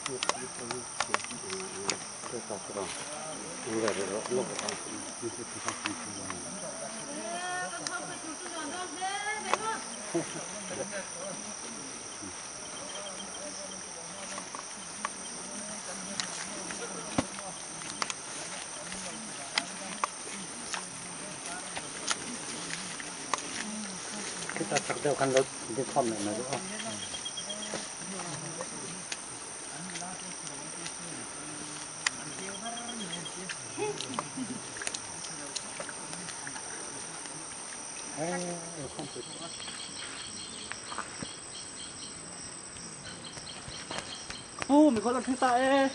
Kita tak tahu kan lo di kom này nữa không? Mình có làm thế tại.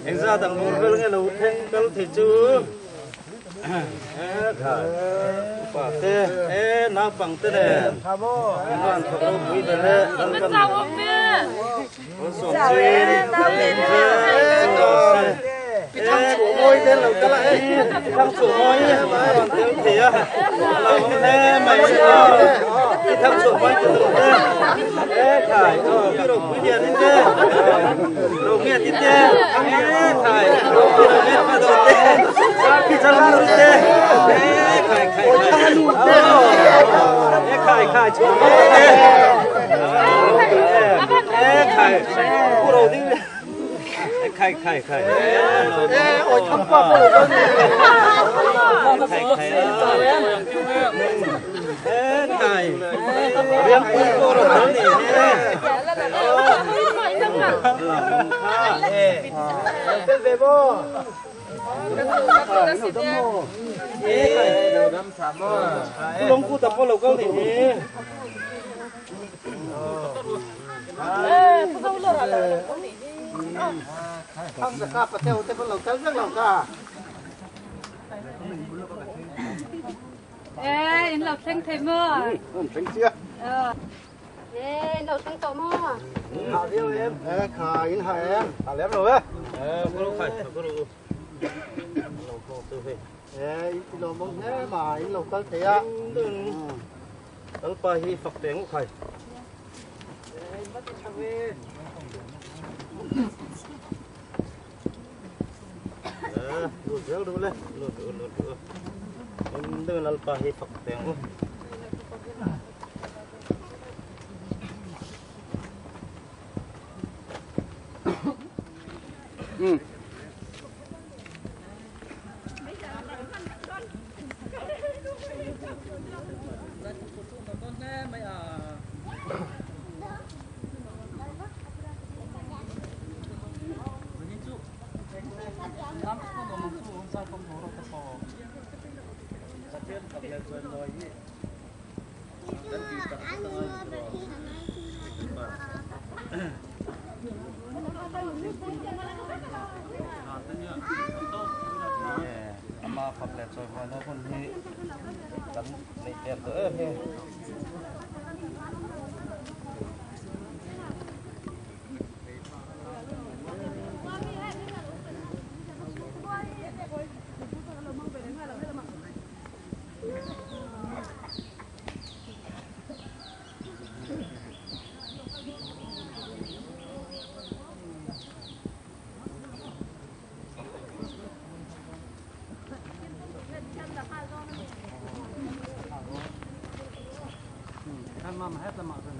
Anh ra tầng một cái nghe lũ thanh cái thì chú quả tê nó bằng tê này hoàn thật đâu quý tê này nó sao không biết nó sồn xuyên thằng chủ môi tên là cái lại thằng chủ môi còn tên thì là không thế mày cái thằng chủ môi từ từ thế khải cái đồ quý tiền thế đồ nghe tí thế khải đồ nghe mà đồ thế khi ra luôn thế khải chủ môi khải cô đồ đi khai ôi thăm qua cô rồi khai riêng cô rồi đấy nè về bố lông cu tập bao lâu câu thì không được cả, theo thế vẫn lâu tới rất lâu cả. Ê, lộc xanh thấy mưa. Xanh chưa? Ê, lộc xanh tổ mưa. Hả riêu em. Khả in hả em. Hả lém rồi á. Có đâu phải, có đâu. Lâu khô tư về. In lộc mong thế mà in lộc tới thế á. Tớ bà hi phật tiếng của khải. Bắt đi sang về. Lột rau đâu lên, lột. Em đừng làm bà hi phật tiếng của. Mà phật lẹt rồi mà nó còn thì cắn này đẹp nữa thì Kan man hết là mọi người.